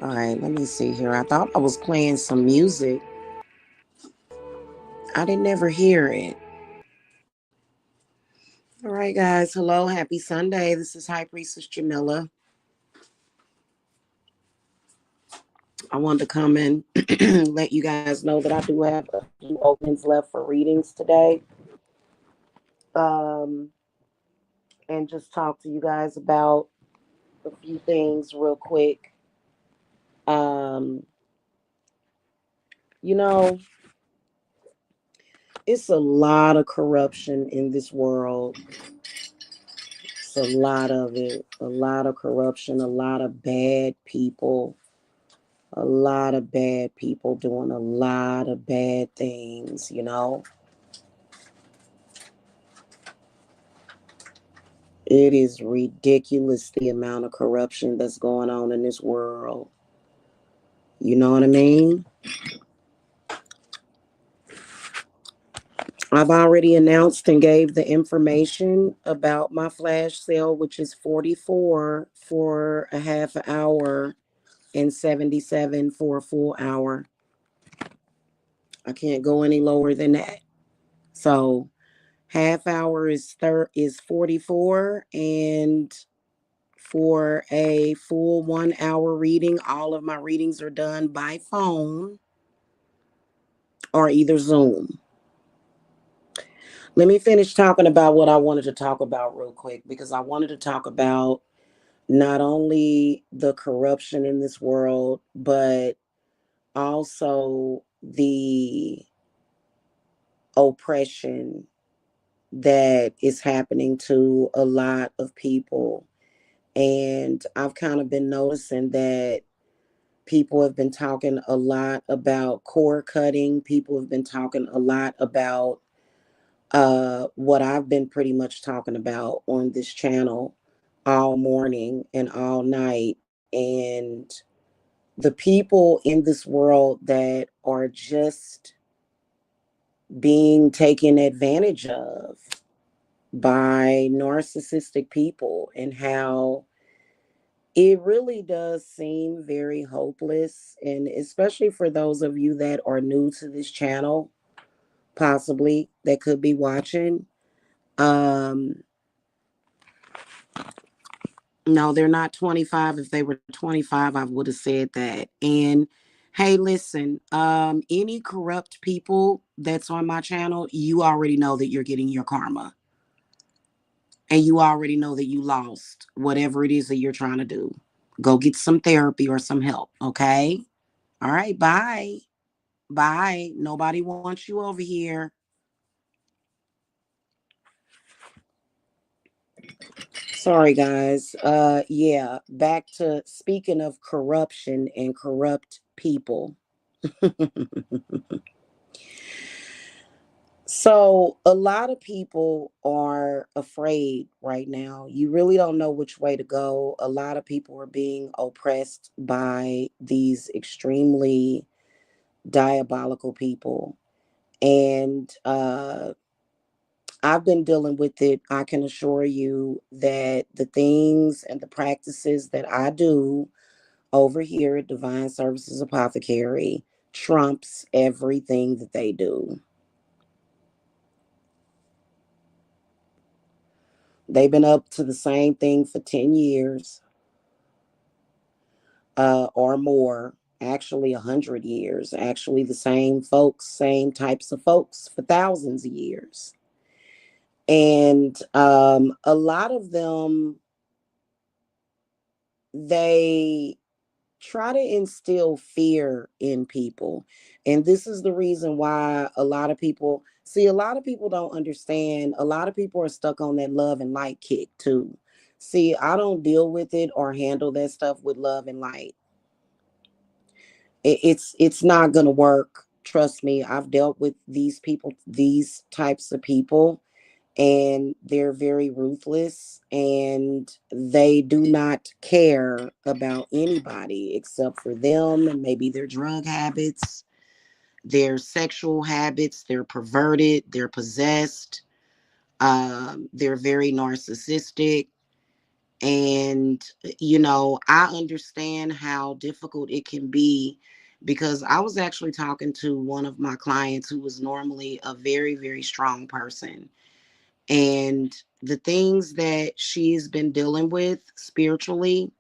All right, let me see here. I thought I was playing some music. I didn't ever hear it. All right, guys. Hello. Happy Sunday. This is High Priestess Jamila. I wanted to come and let you guys know that I do have a few opens left for readings today. And just talk to you guys about a few things real quick. Um, you know, it's a lot of corruption in this world. It's a lot of it. A lot of corruption, a lot of bad people. A lot of bad people doing a lot of bad things, you know. It is ridiculous the amount of corruption that's going on in this world. You know what I mean? I've already announced and gave the information about my flash sale, which is 44 for a half hour and 77 for a full hour. I can't go any lower than that. So half hour is 44, and for a full 1 hour reading, all of my readings are done by phone or either Zoom. Let me finish talking about what I wanted to talk about real quick, because I wanted to talk about not only the corruption in this world, but also the oppression that is happening to a lot of people. And I've kind of been noticing that people have been talking a lot about cord cutting. People have been talking a lot about what I've been pretty much talking about on this channel all morning and all night. And the people in this world that are just being taken advantage of by narcissistic people, and how it really does seem very hopeless. And especially for those of you that are new to this channel, possibly that could be watching, No, they're not 25. If they were 25, I would have said that. And hey, listen, any corrupt people that's on my channel, you already know that you're getting your karma. And you already know that you lost whatever it is that you're trying to do. Go get some therapy or some help, okay? All right, bye. Bye. Nobody wants you over here. Sorry, guys. Yeah, back to speaking of corruption and corrupt people. So, a lot of people are afraid right now. You really don't know which way to go. A lot of people are being oppressed by these extremely diabolical people. And I've been dealing with it. I can assure you that the things and the practices that I do over here at Divine Services Apothecary trumps everything that they do. They've been up to the same thing for 10 years or more, actually 100 years, actually the same folks, same types of folks for thousands of years. And a lot of them, they try to instill fear in people. And this is the reason why a lot of people see, a lot of people don't understand. A lot of people are stuck on that love and light kick too. See, I don't deal with it or handle that stuff with love and light. It's not gonna work. Trust me, I've dealt with these people, these types of people, and they're very ruthless and they do not care about anybody except for them and maybe their drug habits, their sexual habits. They're perverted, they're possessed, they're very narcissistic. And I understand how difficult it can be, because I was actually talking to one of my clients who was normally a very, very strong person, and the things that she's been dealing with spiritually,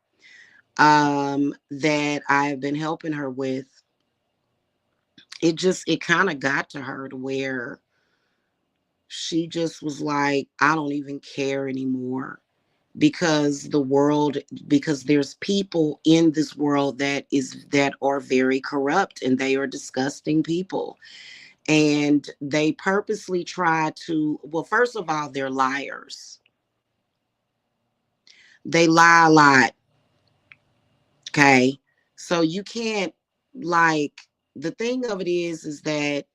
that I've been helping her with, it kind of got to her to where she just was like, I don't even care anymore, because there's people in this world that are very corrupt, and they are disgusting people, and they purposely try to, well, first of all, they're liars. They lie a lot. Okay. So you can't, like, the thing of it is that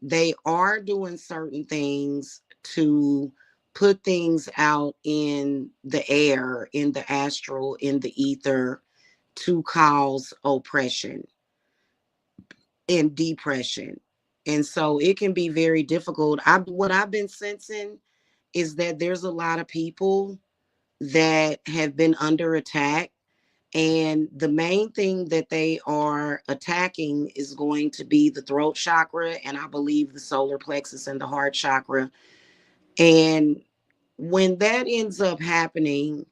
they are doing certain things to put things out in the air, in the astral, in the ether, to cause oppression and depression. And so it can be very difficult. What I've been sensing is that there's a lot of people that have been under attack, and the main thing that they are attacking is going to be the throat chakra, and I believe the solar plexus and the heart chakra. And when that ends up happening,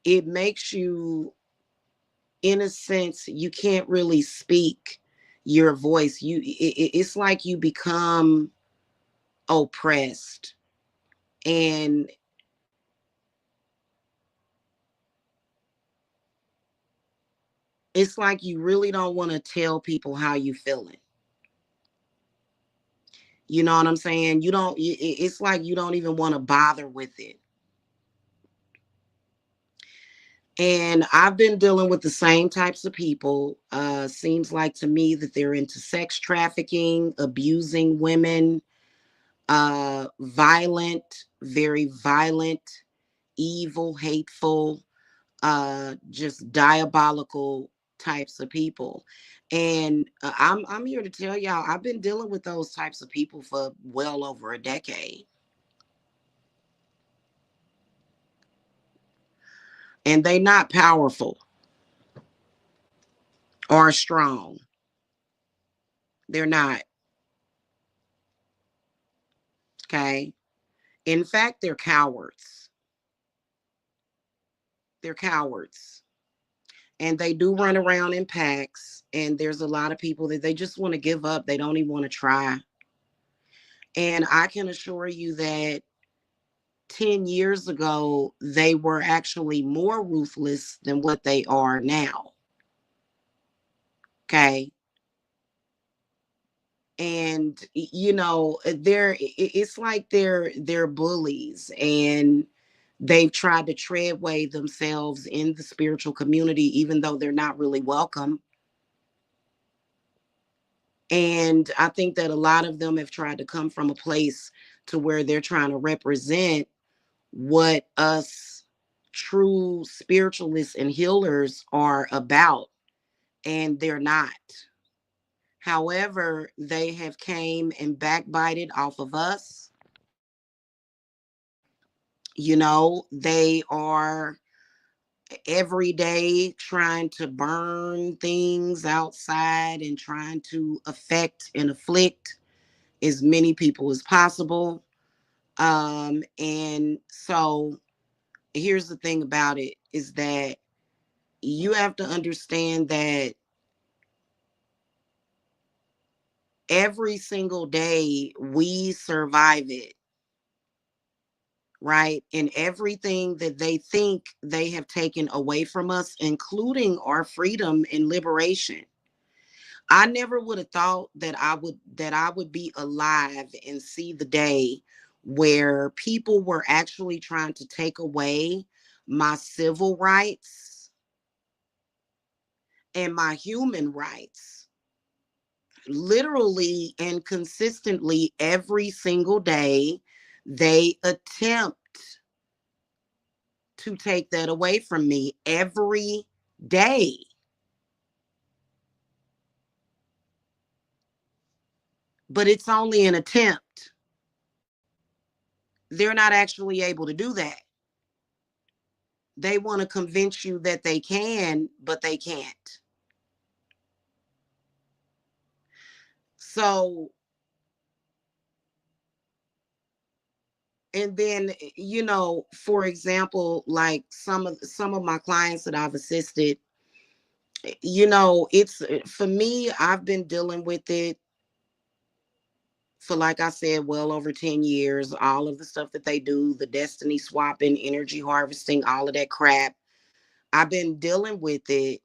it makes you, in a sense, you can't really speak your voice. It's like you become oppressed, and it's like you really don't want to tell people how you feeling. You know what I'm saying? You don't, it's like you don't even want to bother with it. And I've been dealing with the same types of people. Seems like to me that they're into sex trafficking, abusing women, violent, very violent, evil, hateful, just diabolical types of people. And I'm here to tell y'all, I've been dealing with those types of people for well over a decade. And they not powerful or strong. They're not. Okay. In fact, they're cowards. They're cowards. And they do run around in packs. And there's a lot of people that they just want to give up. They don't even want to try. And I can assure you that 10 years ago, they were actually more ruthless than what they are now. Okay. And you know, it's like they're bullies, and they've tried to treadway themselves in the spiritual community, even though they're not really welcome. And I think that a lot of them have tried to come from a place to where they're trying to represent what us true spiritualists and healers are about, and they're not. However, they have came and backbited off of us. You know, they are every day trying to burn things outside and trying to affect and afflict as many people as possible. And so here's the thing about it is that you have to understand that every single day we survive it, right? And everything that they think they have taken away from us, including our freedom and liberation. I never would have thought that I would be alive and see the day where people were actually trying to take away my civil rights and my human rights. Literally and consistently every single day, they attempt to take that away from me every day. But it's only an attempt. They're not actually able to do that. They want to convince you that they can, but they can't. So, and then, you know, for example, like some of my clients that I've assisted, you know, it's for me, I've been dealing with it for, like I said, well over 10 years. All of the stuff that they do, the destiny swapping, energy harvesting, all of that crap, I've been dealing with it.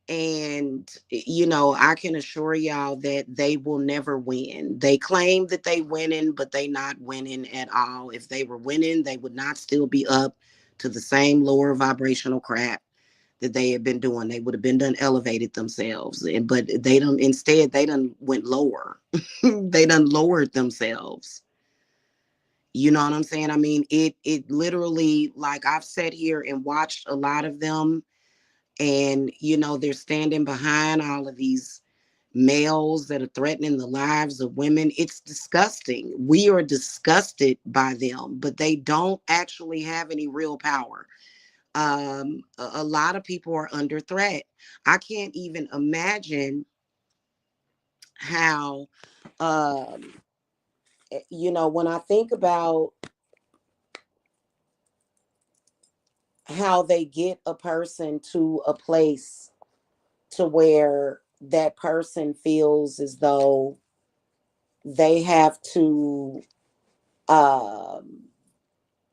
And, you know, I can assure y'all that they will never win. They claim that they winning, but they not winning at all. If they were winning, they would not still be up to the same lower vibrational crap that they had been doing. They would have been done elevated themselves. But they don't, instead, they done went lower. They done lowered themselves. You know what I'm saying? I mean, it literally, like, I've sat here and watched a lot of them, and you know, they're standing behind all of these males that are threatening the lives of women. It's disgusting. We are disgusted by them, but they don't actually have any real power. A lot of people are under threat. I can't even imagine how, um, you know, when I think about how they get a person to a place to where that person feels as though they have to um,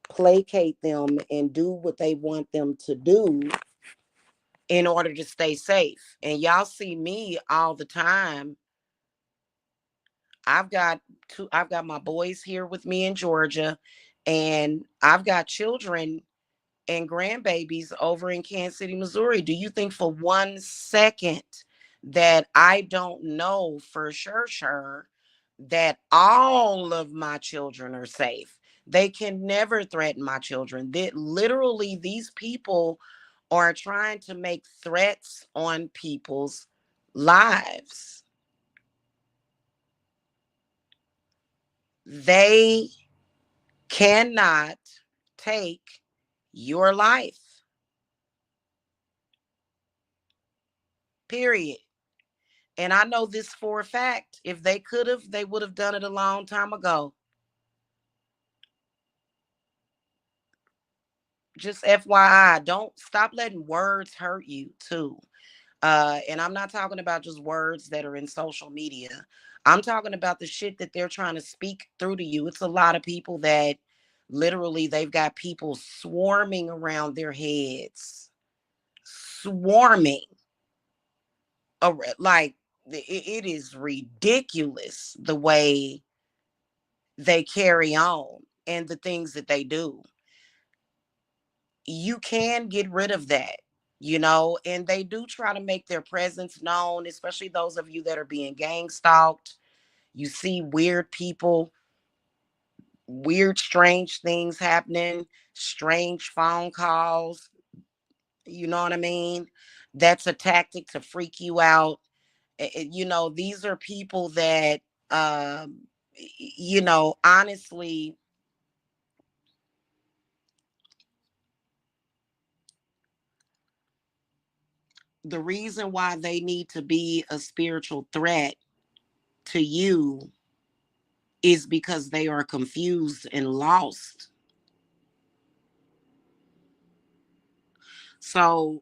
placate them and do what they want them to do in order to stay safe. And y'all see me all the time. I've got my boys here with me in Georgia, and I've got children and grandbabies over in Kansas City, Missouri. Do you think for 1 second that I don't know for sure that all of my children are safe? They can never threaten my children. That literally these people are trying to make threats on people's lives. They cannot take your life. Period. And I know this for a fact. If they could have, they would have done it a long time ago. Just FYI, don't stop letting words hurt you too. And I'm not talking about just words that are in social media. I'm talking about the shit that they're trying to speak through to you. It's a lot of people that literally they've got people swarming around their heads, swarming. Like it is ridiculous the way they carry on and the things that they do. You can get rid of that, and they do try to make their presence known, especially those of you that are being gang stalked. You see weird people, weird, strange things happening, strange phone calls. You know what I mean? That's a tactic to freak you out. These are people that, honestly, the reason why they need to be a spiritual threat to you is because they are confused and lost. So,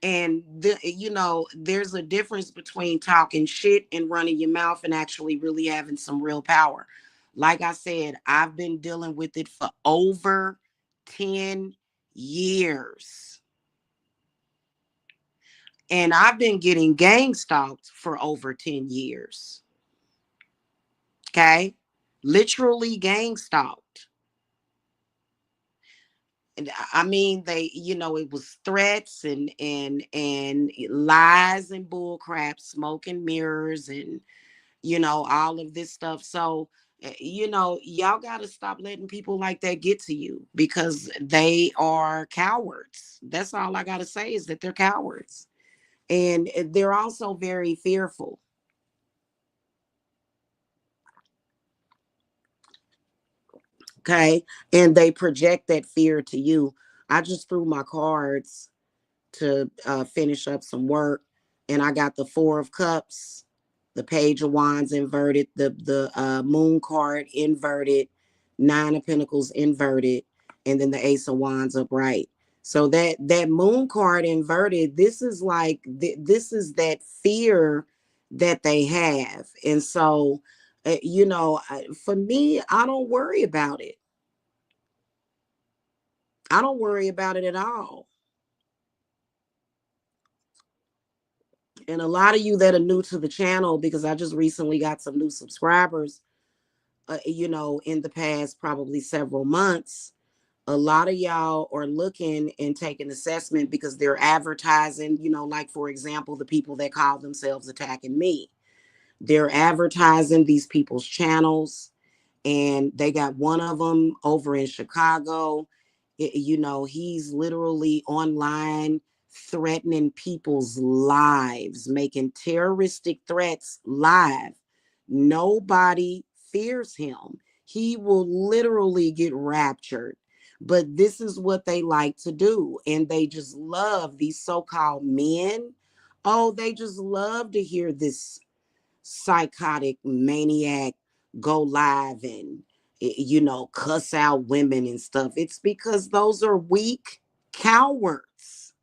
and there's a difference between talking shit and running your mouth and actually really having some real power. Like I said, I've been dealing with it for over 10 years. And I've been getting gang stalked for over 10 years. Okay? Literally gang stalked. And I mean, it was threats and lies and bull crap, smoke and mirrors, and all of this stuff. So, y'all got to stop letting people like that get to you, because they are cowards. That's all I got to say, is that they're cowards. And they're also very fearful. Okay. And they project that fear to you. I just threw my cards to finish up some work, and I got the Four of Cups, the Page of Wands inverted, the Moon card inverted, Nine of Pentacles inverted, and then the Ace of Wands upright. So that Moon card inverted, this is like this is that fear that they have. And so, for me, I don't worry about it. I don't worry about it at all. And a lot of you that are new to the channel, because I just recently got some new subscribers, in the past probably several months, a lot of y'all are looking and taking assessment because they're advertising, like, for example, the people that call themselves Attacking Me. They're advertising these people's channels, and they got one of them over in Chicago. He's literally online threatening people's lives, making terroristic threats live. Nobody fears him. He will literally get raptured. But this is what they like to do. And they just love these so-called men. Oh, they just love to hear this psychotic maniac go live and cuss out women and stuff. It's because those are weak cowards.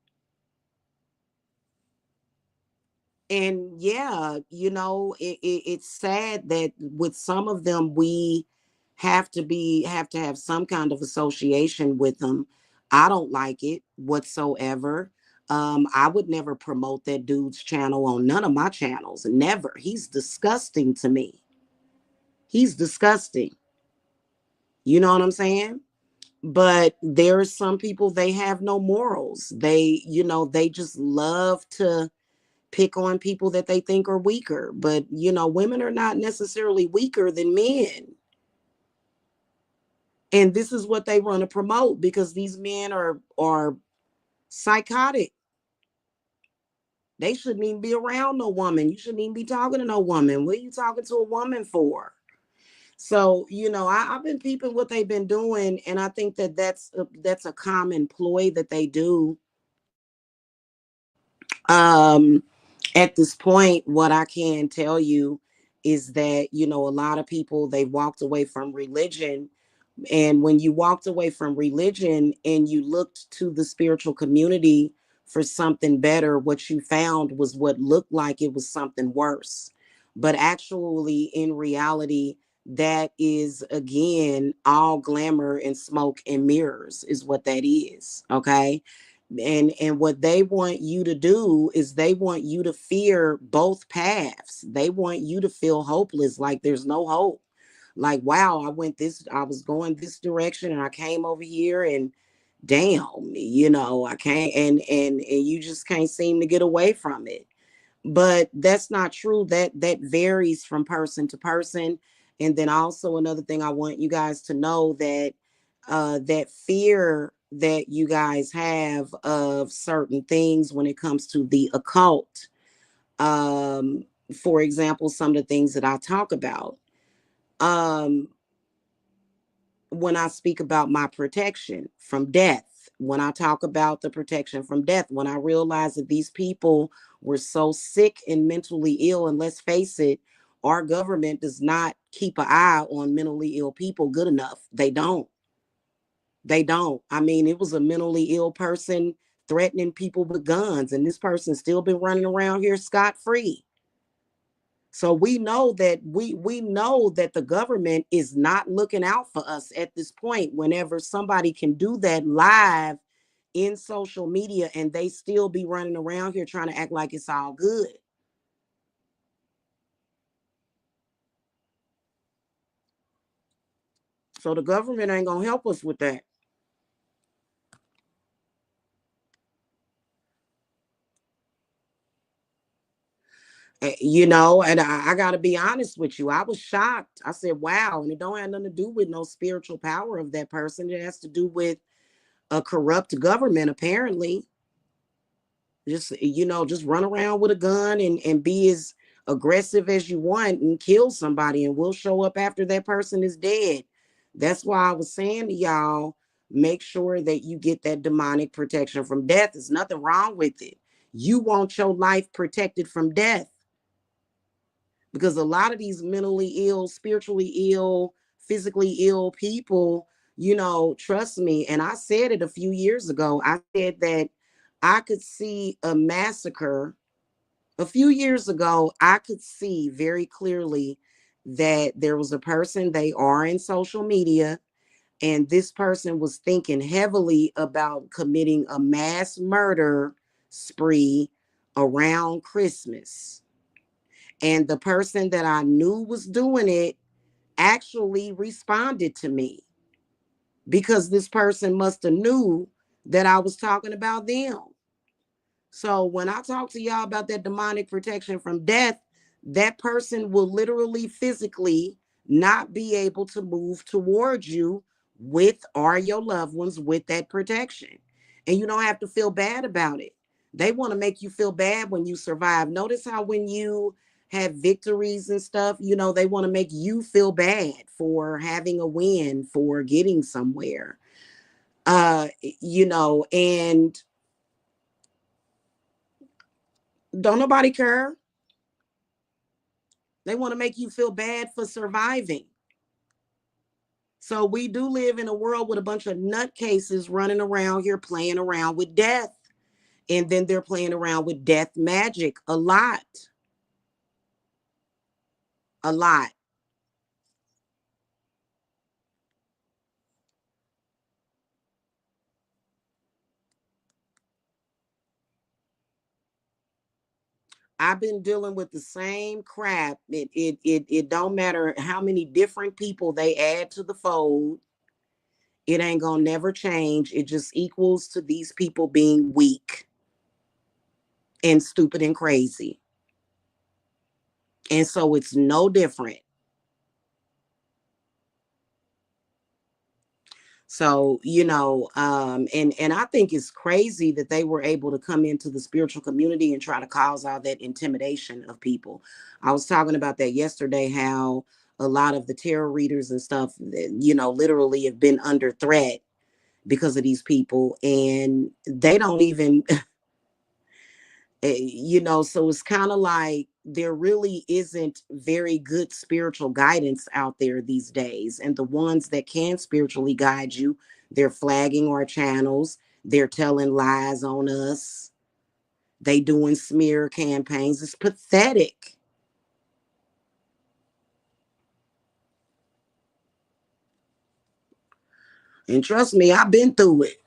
And yeah, it's sad that with some of them we have to have some kind of association with them. I don't like it whatsoever. I would never promote that dude's channel on none of my channels. Never. He's disgusting to me. He's disgusting. You know what I'm saying? But there are some people, they have no morals. They just love to pick on people that they think are weaker. But, women are not necessarily weaker than men. And this is what they want to promote, because these men are psychotic. They shouldn't even be around no woman. You shouldn't even be talking to no woman. What are you talking to a woman for? So, I've been peeping what they've been doing, and I think that that's a common ploy that they do. Um, at this point, what I can tell you is that, a lot of people, they walked away from religion And when you walked away from religion and you looked to the spiritual community for something better, what you found was what looked like it was something worse. But actually, in reality, that is again all glamour and smoke and mirrors, is what that is. Okay. And what they want you to do is they want you to fear both paths. They want you to feel hopeless, like there's no hope. Like, wow, I was going this direction and I came over here and damn, I can't, and you just can't seem to get away from it. But that's not true. That varies from person to person. And then also another thing I want you guys to know, that that fear that you guys have of certain things when it comes to the occult, um for example, some of the things that I talk about, um when I speak about my protection from death, when I talk about the protection from death, when I realize that these people were so sick and mentally ill, and let's face it, our government does not keep an eye on mentally ill people good enough. They don't. They don't. I mean, it was a mentally ill person threatening people with guns, and this person's still been running around here scot free. So we know that the government is not looking out for us at this point. Whenever somebody can do that live in social media and they still be running around here trying to act like it's all good. So the government ain't gonna help us with that. And I gotta be honest with you. I was shocked. I said, wow, and it don't have nothing to do with no spiritual power of that person. It has to do with a corrupt government, apparently. Just run around with a gun and be as aggressive as you want and kill somebody, and we'll show up after that person is dead. That's why I was saying to y'all, make sure that you get that demonic protection from death. There's nothing wrong with it. You want your life protected from death, because a lot of these mentally ill, spiritually ill, physically ill people, trust me, and I said it a few years ago. I said that I could see a massacre a few years ago. I could see very clearly that there was a person, they are in social media, and this person was thinking heavily about committing a mass murder spree around Christmas. And the person that I knew was doing it actually responded to me, because this person must have knew that I was talking about them. So when I talk to y'all about that demonic protection from death, that person will literally physically not be able to move towards you with, or your loved ones, with that protection. And you don't have to feel bad about it. They want to make you feel bad when you survive. Notice how when you have victories and stuff, they want to make you feel bad for having a win, for getting somewhere. And don't nobody care. They want to make you feel bad for surviving. So we do live in a world with a bunch of nutcases running around here playing around with death. And then they're playing around with death magic a lot. A lot. I've been dealing with the same crap. It don't matter how many different people they add to the fold. It ain't gonna never change. It just equals to these people being weak and stupid and crazy. And so it's no different. So, and I think it's crazy that they were able to come into the spiritual community and try to cause all that intimidation of people. I was talking about that yesterday, how a lot of the tarot readers and stuff, literally have been under threat because of these people, and they don't even, so it's kind of like there really isn't very good spiritual guidance out there these days. And the ones that can spiritually guide you, they're flagging our channels. They're telling lies on us. They doing smear campaigns. It's pathetic. And trust me, I've been through it.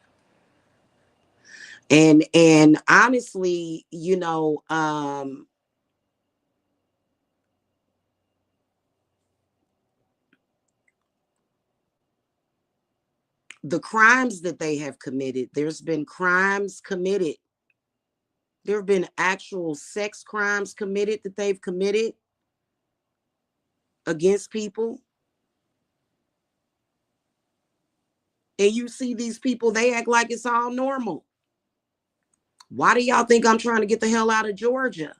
And honestly, the crimes that they have committed, there's been crimes committed. There have been actual sex crimes committed that they've committed against people. And you see these people, they act like it's all normal. Why do y'all think I'm trying to get the hell out of Georgia?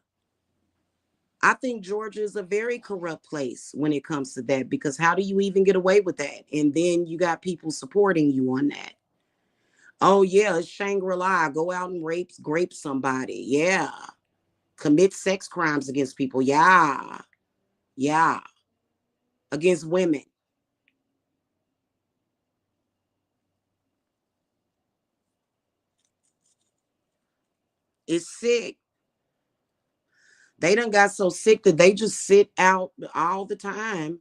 I think Georgia is a very corrupt place when it comes to that, because how do you even get away with that? And then you got people supporting you on that. Oh, yeah, it's Shangri-La. Go out and grape somebody. Yeah. Commit sex crimes against people. Yeah. Yeah. Against women. It's sick. They done got so sick that they just sit out all the time.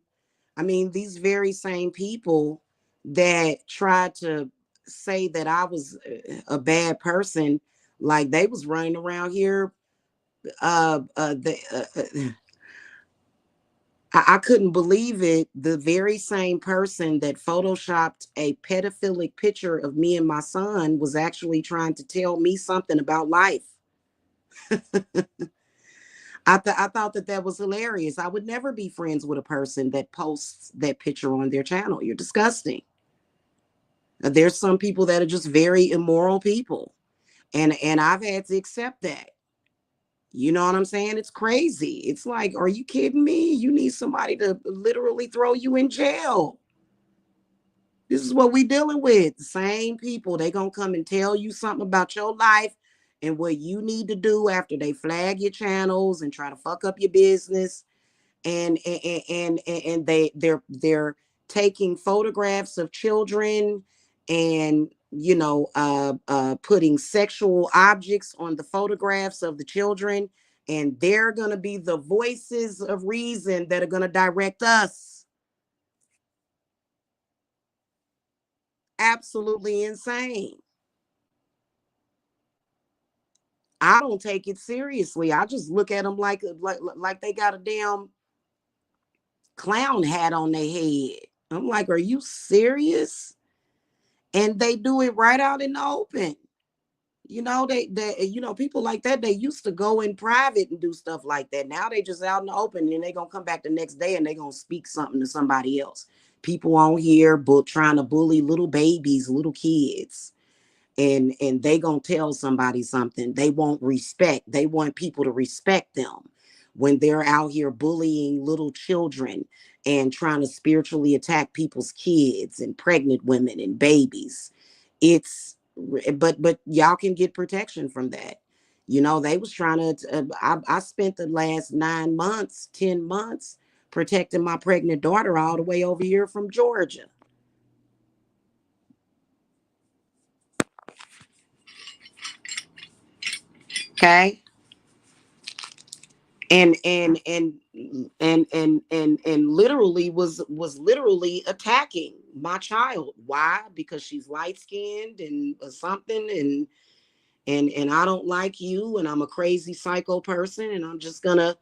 I mean, these very same people that tried to say that I was a bad person, like they was running around here. Uh, uh, the, uh, uh, I couldn't believe it. The very same person that photoshopped a pedophilic picture of me and my son was actually trying to tell me something about life. I thought that was hilarious. I would never be friends with a person that posts that picture on their channel. You're disgusting. There's some people that are just very immoral people. And I've had to accept that. You know what I'm saying? It's crazy. It's like, are you kidding me? You need somebody to literally throw you in jail. This is what we dealing with. The same people. They gonna come and tell you something about your life and what you need to do after they flag your channels and try to fuck up your business. And they're taking photographs of children and putting sexual objects on the photographs of the children, and they're going to be the voices of reason that are going to direct us. Absolutely insane. I don't take it seriously. I just look at them like they got a damn clown hat on their head. I'm like, are you serious? And they do it right out in the open. People like that, they used to go in private and do stuff like that. Now they just out in the open, and they gonna come back the next day and they gonna speak something to somebody else. People on here trying to bully little babies, little kids, and they gonna tell somebody something. They want respect. They want people to respect them when they're out here bullying little children and trying to spiritually attack people's kids and pregnant women and babies. It's but y'all can get protection from that. They was trying to I spent the last 9 months, 10 months protecting my pregnant daughter all the way over here from Georgia. Okay. And literally was literally attacking my child. Why? Because she's light skinned and something, and I don't like you, and I'm a crazy psycho person, and I'm just gonna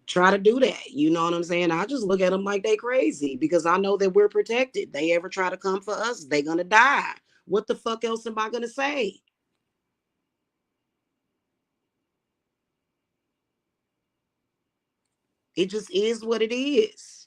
try to do that. You know what I'm saying? I just look at them like they crazy, because I know that we're protected. They ever try to come for us, they gonna die. What the fuck else am I gonna say? It just is what it is.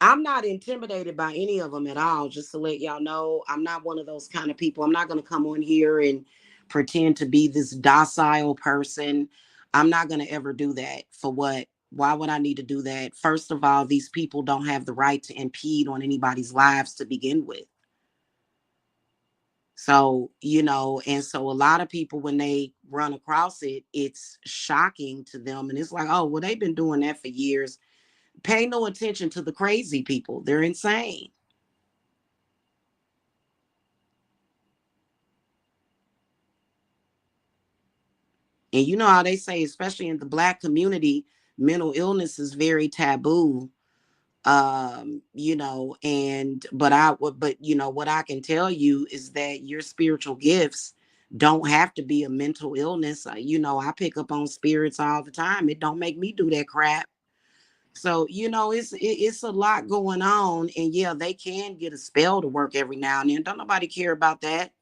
I'm not intimidated by any of them at all. Just to let y'all know, I'm not one of those kind of people. I'm not going to come on here and pretend to be this docile person. I'm not going to ever do that. For what? Why would I need to do that? First of all, these people don't have the right to impede on anybody's lives to begin with. So, and so a lot of people, when they run across it, it's shocking to them. And it's like, oh, well, they've been doing that for years. Pay no attention to the crazy people. They're insane. And you know how they say, especially in the Black community, mental illness is very taboo. But what I can tell you is that your spiritual gifts don't have to be a mental illness. I pick up on spirits all the time. It don't make me do that crap. So, it's a lot going on. And yeah, they can get a spell to work every now and then. Don't nobody care about that.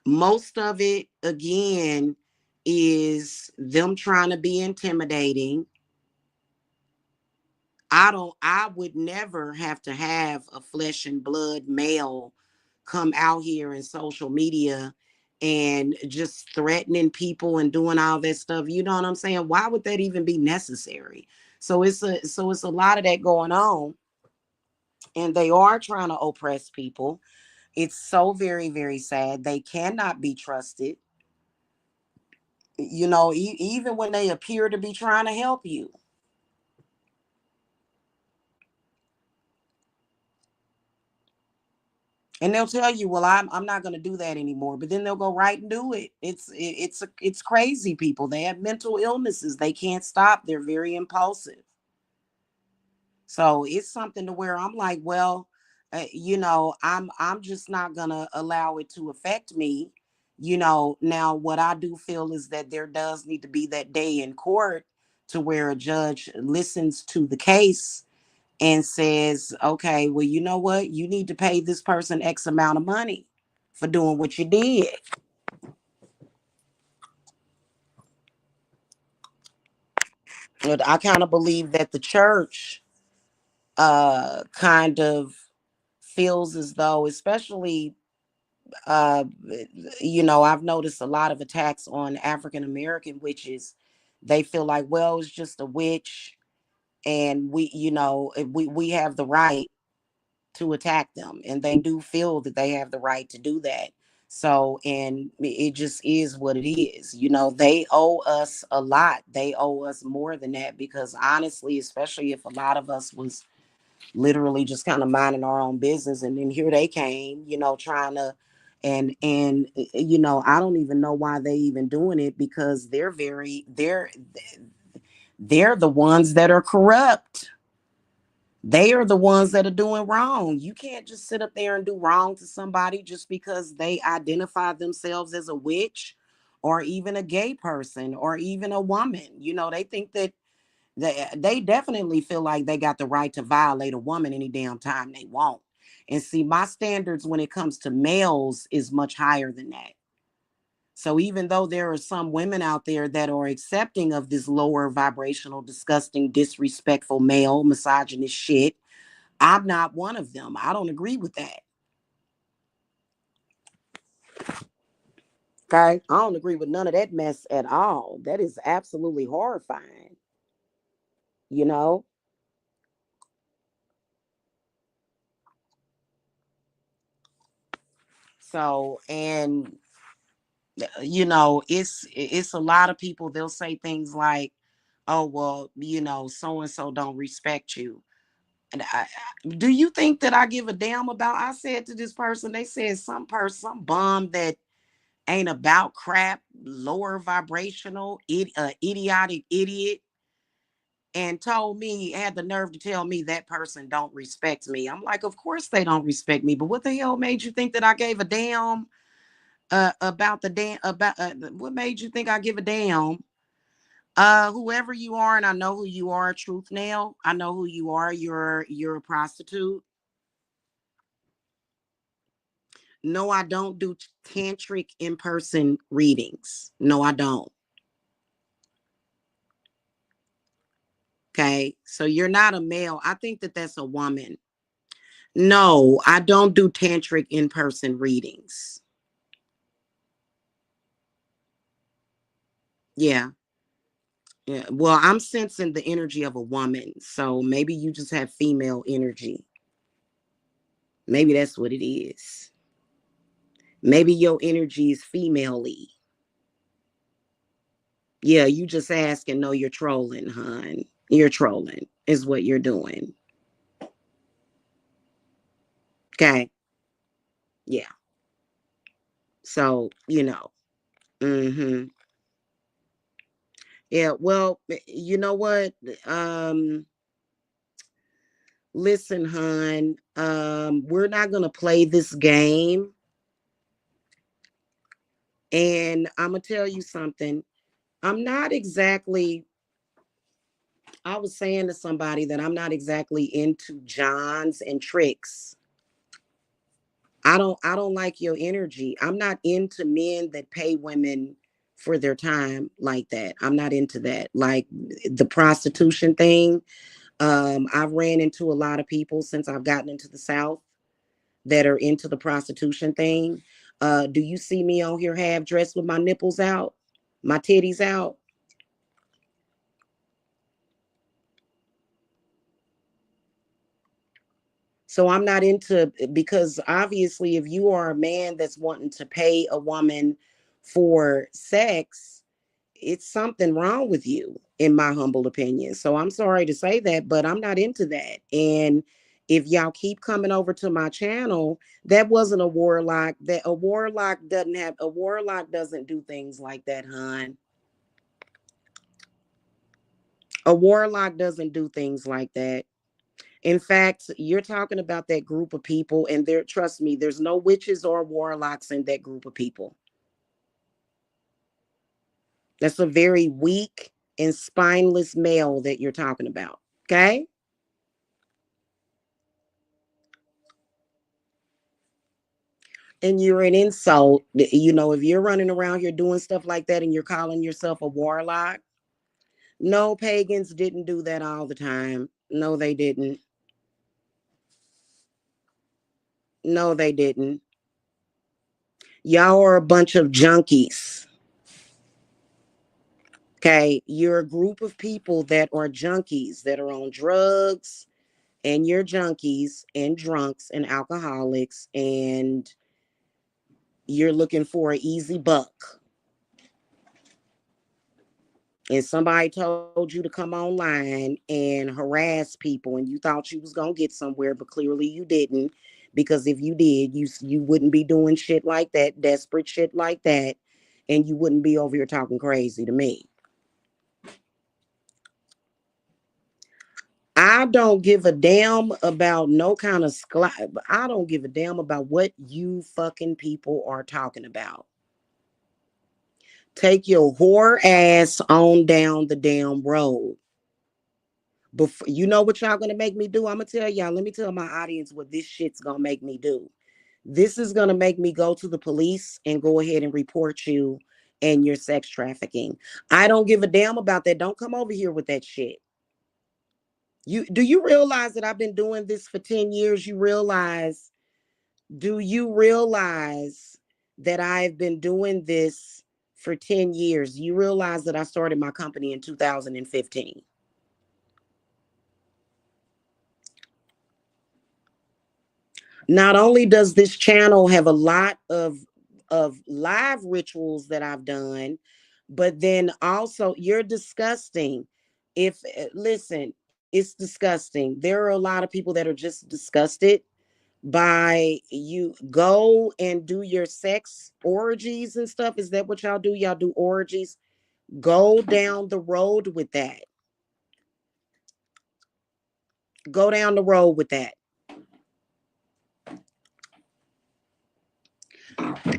Most of it, again, is them trying to be intimidating. I would never have to have a flesh and blood male come out here in social media and just threatening people and doing all that stuff. You know what I'm saying? Why would that even be necessary? So it's a lot of that going on, and they are trying to oppress people. It's so very, very sad. They cannot be trusted. Even when they appear to be trying to help you. And they'll tell you, well, I'm not going to do that anymore. But then they'll go right and do it. It's crazy people. They have mental illnesses. They can't stop. They're very impulsive. So it's something to where I'm like, well, I'm just not gonna allow it to affect me. Now what I do feel is that there does need to be that day in court to where a judge listens to the case and says, okay, well, you know what? You need to pay this person X amount of money for doing what you did. And I kind of believe that the church kind of feels as though, especially uh I've noticed a lot of attacks on African American witches. They feel like, well, it's just a witch, and we have the right to attack them, and they do feel that they have the right to do that. So, and it just is what it is. They owe us a lot. They owe us more than that, because honestly, especially if a lot of us was literally just kind of minding our own business, and then here they came, trying to, and I don't even know why they even doing it, because they're the ones that are corrupt. They are the ones that are doing wrong. You can't just sit up there and do wrong to somebody just because they identify themselves as a witch, or even a gay person, or even a woman. They think that they definitely feel like they got the right to violate a woman any damn time they want. And see, my standards when it comes to males is much higher than that. So even though there are some women out there that are accepting of this lower vibrational, disgusting, disrespectful male misogynist shit, I'm not one of them. I don't agree with that. Okay? I don't agree with none of that mess at all. That is absolutely horrifying. You know? So, and it's a lot of people, they'll say things like, oh, well, so and so don't respect you. And do you think that I give a damn about? I said to this person, they said some person, some bum that ain't about crap, lower vibrational, idiotic idiot, and told me, had the nerve to tell me that person don't respect me. I'm like, of course they don't respect me, but what the hell made you think that I gave a damn about the damn about what made you think I give a damn? Whoever you are, and I know who you are, Truth Nail. I know who you are. You're a prostitute. No, I don't do tantric in-person readings. No, I don't. Okay. So you're not a male. I think that that's a woman. No, I don't do tantric in-person readings. Yeah. Yeah. Well, I'm sensing the energy of a woman. So maybe you just have female energy. Maybe that's what it is. Maybe your energy is female-y. Yeah, you just asking. No, you're trolling, hon. You're trolling, is what you're doing. Okay. Yeah. So, Mm-hmm. Yeah, well, you know what? Um, Listen, hon, we're not gonna play this game. And I'm gonna tell you something. I'm not exactly, I was saying to somebody that I'm not exactly into Johns and tricks. I don't like your energy. I'm not into men that pay women for their time like that. I'm not into that. Like the prostitution thing. I've ran into a lot of people since I've gotten into the South that are into the prostitution thing. Do you see me on here half dressed with my nipples out, my titties out? So I'm not into, because obviously if you are a man that's wanting to pay a woman for sex, it's something wrong with you, in my humble opinion. So I'm sorry to say that, but I'm not into that. And if y'all keep coming over to my channel, that wasn't a warlock. That a warlock doesn't do things like that, hon. A warlock doesn't do things like that. In fact, you're talking about that group of people, and there, trust me, there's no witches or warlocks in that group of people. That's a very weak and spineless male that you're talking about. Okay? And you're an insult. If you're running around here doing stuff like that and you're calling yourself a warlock, no, pagans didn't do that all the time. No, they didn't. No, they didn't. Y'all are a bunch of junkies. Okay, you're a group of people that are junkies, that are on drugs, and you're junkies and drunks and alcoholics, and you're looking for an easy buck. And somebody told you to come online and harass people, and you thought you was gonna get somewhere, but clearly you didn't, because if you did, you wouldn't be doing shit like that, desperate shit like that, and you wouldn't be over here talking crazy to me. I don't give a damn about no kind of I don't give a damn about what you fucking people are talking about. Take your whore ass on down the damn road. Before, you know what y'all gonna make me do? I'm gonna tell y'all. Let me tell my audience what this shit's gonna make me do. This is gonna make me go to the police and go ahead and report you and your sex trafficking. I don't give a damn about that. Don't come over here with that shit. Do you realize that I've been doing this for 10 years? Do you realize that I've been doing this for 10 years? You realize that I started my company in 2015. Not only does this channel have a lot of live rituals that I've done, but then also you're disgusting. If listen, it's disgusting. There are a lot of people that are just disgusted by you. Go and do your sex orgies and stuff. Is that what y'all do? Y'all do orgies? Go down the road with that. Go down the road with that.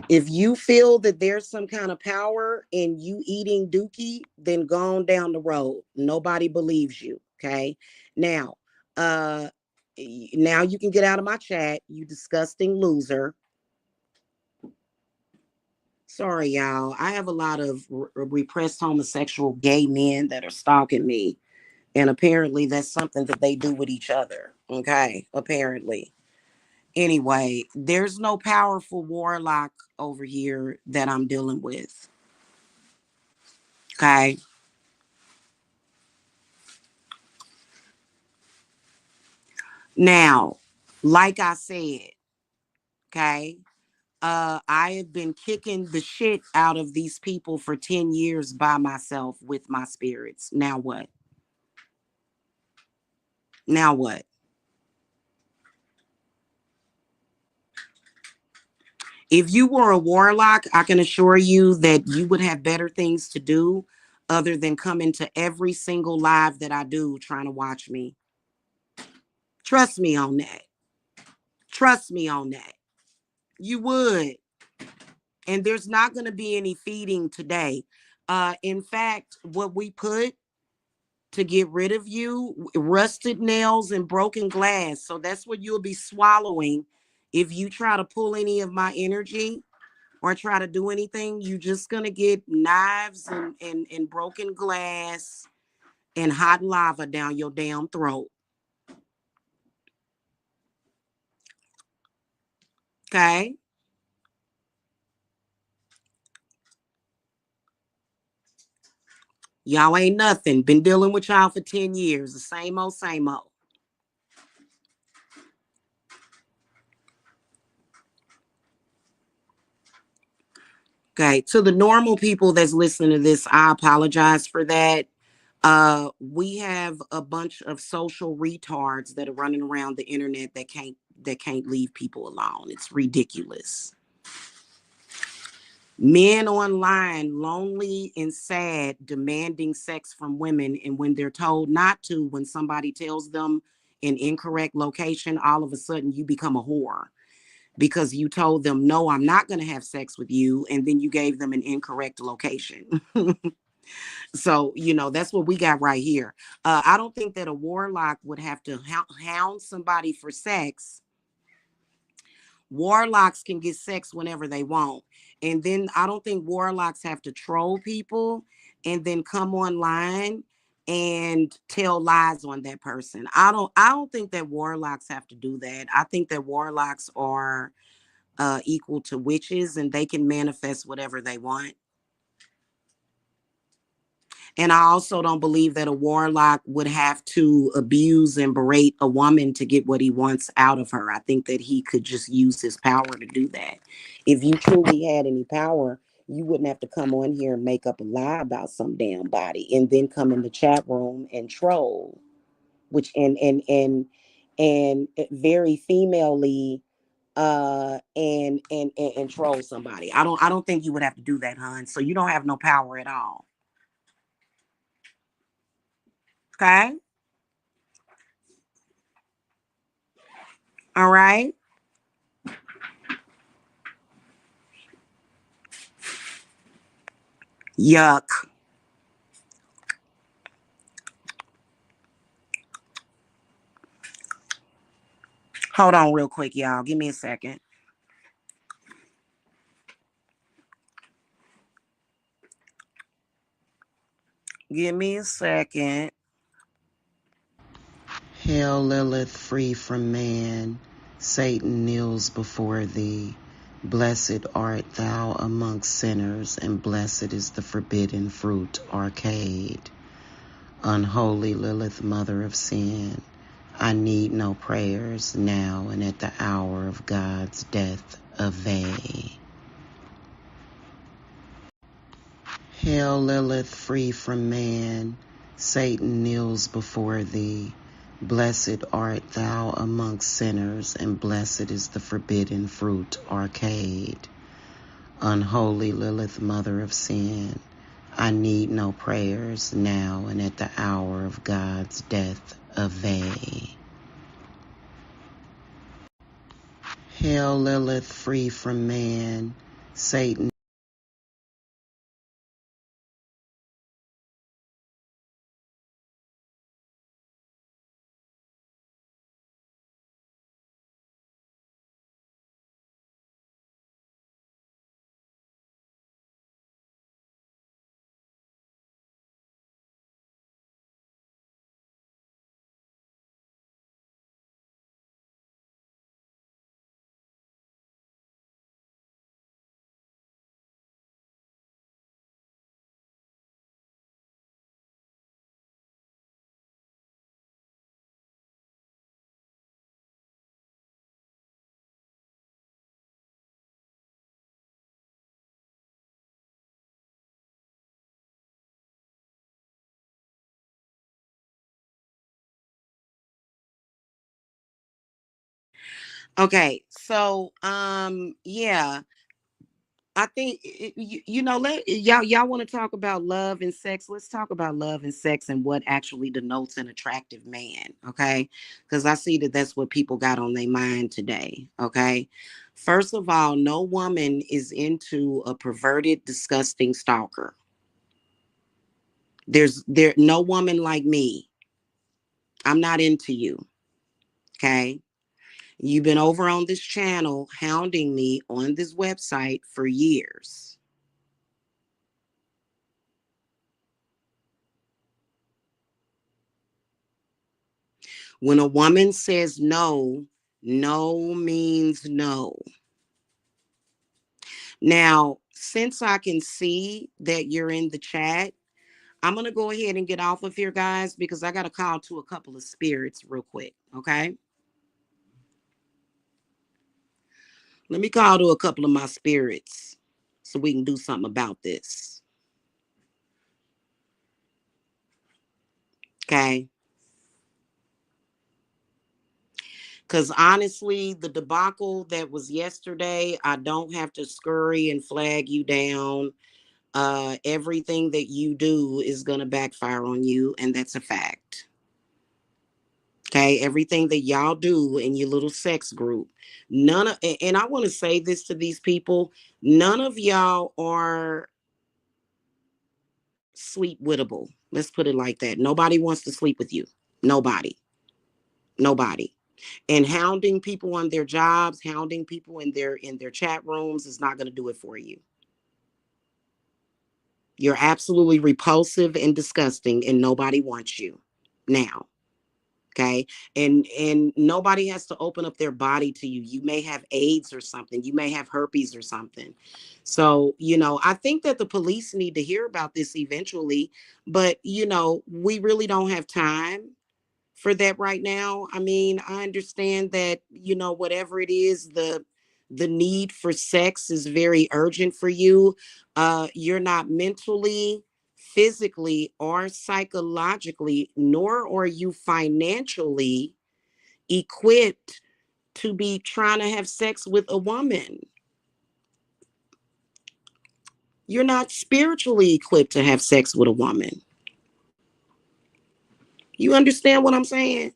If you feel that there's some kind of power in you eating dookie, then go on down the road. Nobody believes you. Okay. Now, uh, now you can get out of my chat, you disgusting loser. Sorry, y'all. I have a lot of repressed homosexual gay men that are stalking me. And apparently that's something that they do with each other. Okay. Apparently. Anyway, there's no powerful warlock over here that I'm dealing with. Okay. Now, like I said, okay, I have been kicking the shit out of these people for 10 years by myself with my spirits. Now what? Now what? If you were a warlock, I can assure you that you would have better things to do other than come into every single live that I do trying to watch me. Trust me on that. Trust me on that. You would. And there's not going to be any feeding today. In fact, what we put to get rid of you, rusted nails and broken glass. So that's what you'll be swallowing if you try to pull any of my energy or try to do anything. You just gonna get knives and broken glass and hot lava down your damn throat. Okay? Y'all ain't nothing. Been dealing with y'all for 10 years. The same old, same old. Okay. To the normal people that's listening to this, I apologize for that. We have a bunch of social retards that are running around the internet that can't leave people alone. It's ridiculous. Men online, lonely and sad, demanding sex from women. And when they're told not to, when somebody tells them an incorrect location, all of a sudden you become a whore because you told them, no, I'm not going to have sex with you. And then you gave them an incorrect location. So, that's what we got right here. I don't think that a warlock would have to hound somebody for sex. Warlocks can get sex whenever they want. And then I don't think warlocks have to troll people and then come online and tell lies on that person. I don't think that warlocks have to do that. I think that warlocks are equal to witches and they can manifest whatever they want. And I also don't believe that a warlock would have to abuse and berate a woman to get what he wants out of her. I think that he could just use his power to do that. If you truly had any power, you wouldn't have to come on here and make up a lie about some damn body and then come in the chat room and troll, which and very femaly and troll somebody. I don't think you would have to do that, hun. So you don't have no power at all. Okay? All right. Yuck. Hold on real quick, y'all. Give me a second. Give me a second. Hail, Lilith, free from man. Satan kneels before thee. Blessed art thou amongst sinners, and blessed is the forbidden fruit, arcade. Unholy Lilith, mother of sin, I need no prayers now and at the hour of God's death avail. Hail, Lilith, free from man. Satan kneels before thee. Blessed art thou amongst sinners, and blessed is the forbidden fruit, arcade. Unholy Lilith, mother of sin, I need no prayers now and at the hour of God's death avail. Hail, Lilith, free from man. Satan Okay, so yeah, I think you know, let y'all want to talk about love and sex. Let's talk about love and sex and what actually denotes an attractive man, okay? Because I see that that's what people got on their mind today, okay? First of all, no woman is into a perverted, disgusting stalker. There no woman like me. I'm not into you, okay? You've been over on this channel hounding me on this website for years. When a woman says no, no means no. Now, since I can see that you're in the chat, I'm going to go ahead and get off of here, guys, because I got to call to a couple of spirits real quick. Okay. Let me call to a couple of my spirits so we can do something about this. Okay. Because honestly, the debacle that was yesterday, I don't have to scurry and flag you down. Everything that you do is going to backfire on you, and that's a fact. Okay, everything that y'all do in your little sex group, none of, and I want to say this to these people, none of y'all are sleep wittable. Let's put it like that. Nobody wants to sleep with you. Nobody. Nobody. And hounding people on their jobs, hounding people in their chat rooms is not going to do it for you. You're absolutely repulsive and disgusting, and nobody wants you now. Okay. And nobody has to open up their body to you. You may have AIDS or something. You may have herpes or something. So, I think that the police need to hear about this eventually, but we really don't have time for that right now. I mean, I understand that, whatever it is, the need for sex is very urgent for you. You're not mentally, physically, or psychologically, nor are you financially equipped to be trying to have sex with a woman. You're not spiritually equipped to have sex with a woman. You understand what I'm saying?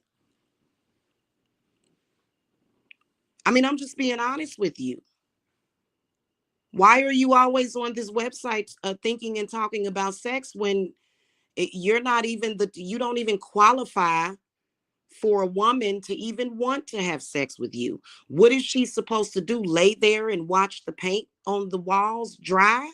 I mean, I'm just being honest with you. Why are you always on this website thinking and talking about sex when you're not even you don't even qualify for a woman to even want to have sex with you? What is she supposed to do? Lay there and watch the paint on the walls dry?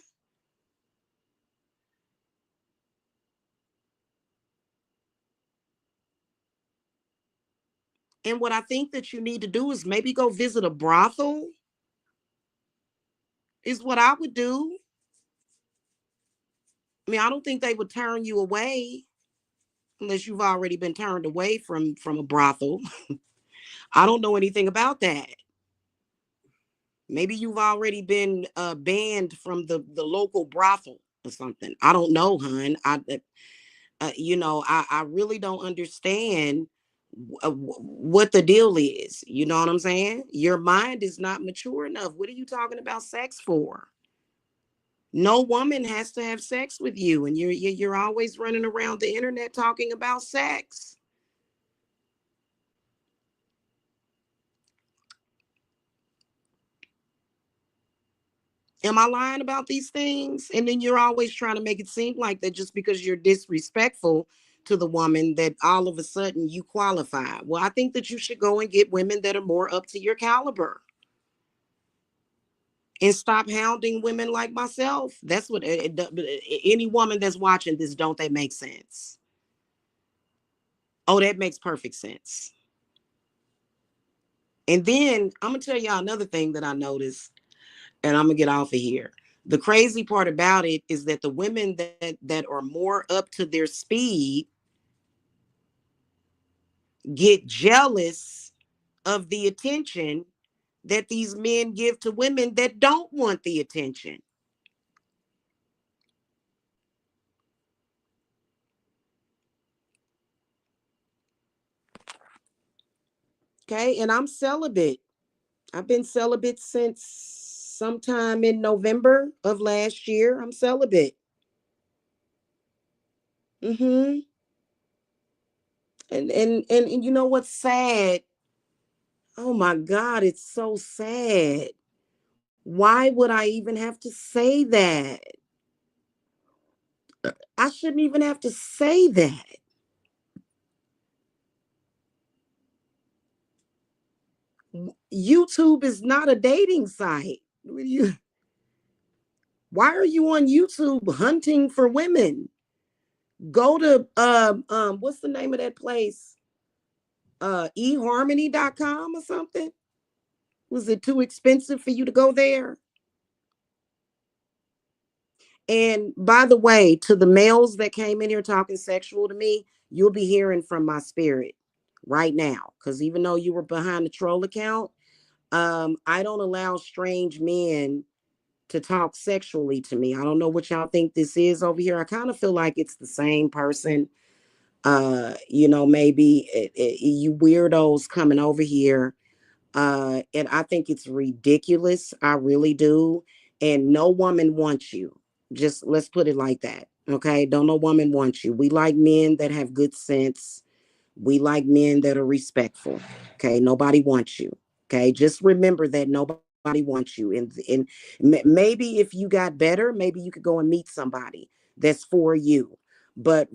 And what I think that you need to do is maybe go visit a brothel, is what I would do. I mean, I don't think they would turn you away unless you've already been turned away from a brothel. I don't know anything about that. Maybe you've already been banned from the local brothel or something. I don't know, hon. I really don't understand what the deal is. You know what I'm saying? Your mind is not mature enough. What are you talking about sex for? No woman has to have sex with you, and you're always running around the internet talking about sex. Am I lying about these things? And then you're always trying to make it seem like that just because you're disrespectful to the woman that all of a sudden you qualify. Well, I think that you should go and get women that are more up to your caliber and stop hounding women like myself. That's what any woman that's watching this, don't they make sense? Oh, that makes perfect sense. And then I'm gonna tell y'all another thing that I noticed, and I'm gonna get off of here. The crazy part about it is that the women that are more up to their speed get jealous of the attention that these men give to women that don't want the attention. Okay, and I'm celibate. I've been celibate since sometime in November of last year. I'm celibate. Mm-hmm. And you know what's sad? Oh my God, it's so sad. Why would I even have to say that? I shouldn't even have to say that. YouTube is not a dating site. Why are you on YouTube hunting for women? Go to what's the name of that place? eharmony.com or something? Was it too expensive for you to go there? And by the way, to the males that came in here talking sexual to me, you'll be hearing from my spirit right now. Because even though you were behind the troll account, I don't allow strange men to talk sexually to me. I don't know what y'all think this is over here. I kind of feel like it's the same person. Maybe you weirdos coming over here. And I think it's ridiculous. I really do. And no woman wants you. Just let's put it like that. Okay. Don't no woman want you. We like men that have good sense. We like men that are respectful. Okay. Nobody wants you. Okay. Just remember that nobody wants you. And maybe if you got better, maybe you could go and meet somebody that's for you. But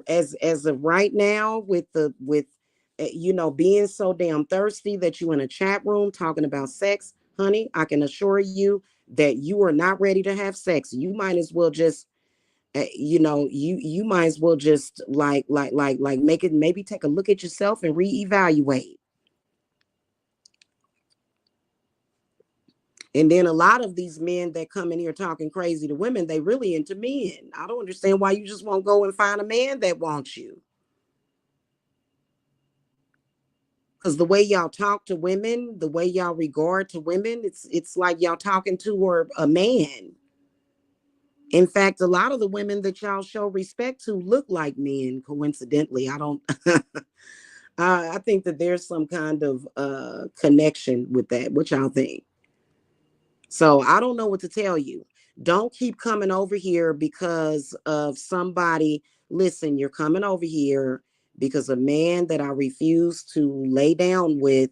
as of right now, with being so damn thirsty that you in a chat room talking about sex, honey, I can assure you that you are not ready to have sex. You might as well just you might as well just like make it, maybe take a look at yourself and reevaluate. And then a lot of these men that come in here talking crazy to women, they really into men. I don't understand why you just won't go and find a man that wants you. Because the way y'all talk to women, the way y'all regard to women, it's like y'all talking to her a man. In fact, a lot of the women that y'all show respect to look like men. Coincidentally, I don't. I think that there's some kind of connection with that. What y'all think? So I don't know what to tell you. Don't keep coming over here because of somebody. Listen, you're coming over here because a man that I refuse to lay down with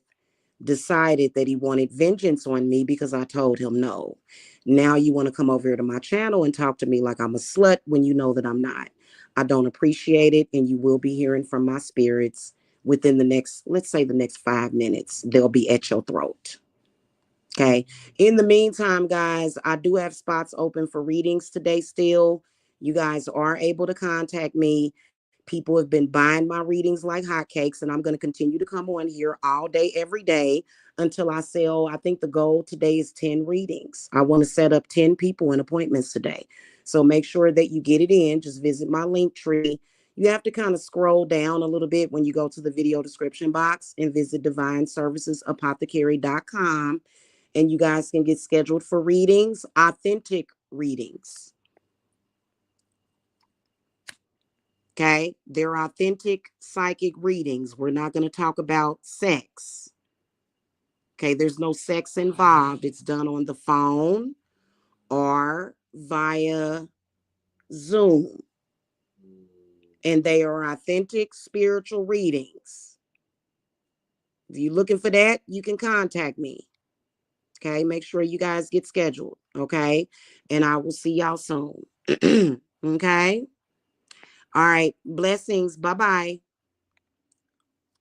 decided that he wanted vengeance on me because I told him no. Now you want to come over here to my channel and talk to me like I'm a slut when you know that I'm not. I don't appreciate it, and you will be hearing from my spirits within the next, let's say, the next 5 minutes. They'll be at your throat. Okay. In the meantime, guys, I do have spots open for readings today still. You guys are able to contact me. People have been buying my readings like hotcakes, and I'm going to continue to come on here all day, every day until I sell. I think the goal today is 10 readings. I want to set up 10 people in appointments today. So make sure that you get it in. Just visit my link tree. You have to kind of scroll down a little bit when you go to the video description box and visit divineservicesapothecary.com. And you guys can get scheduled for readings, authentic readings. Okay, they're authentic psychic readings. We're not going to talk about sex. Okay, there's no sex involved. It's done on the phone or via Zoom. And they are authentic spiritual readings. If you're looking for that, you can contact me. Okay, make sure you guys get scheduled. Okay, and I will see y'all soon. Okay, all right, blessings. Bye bye.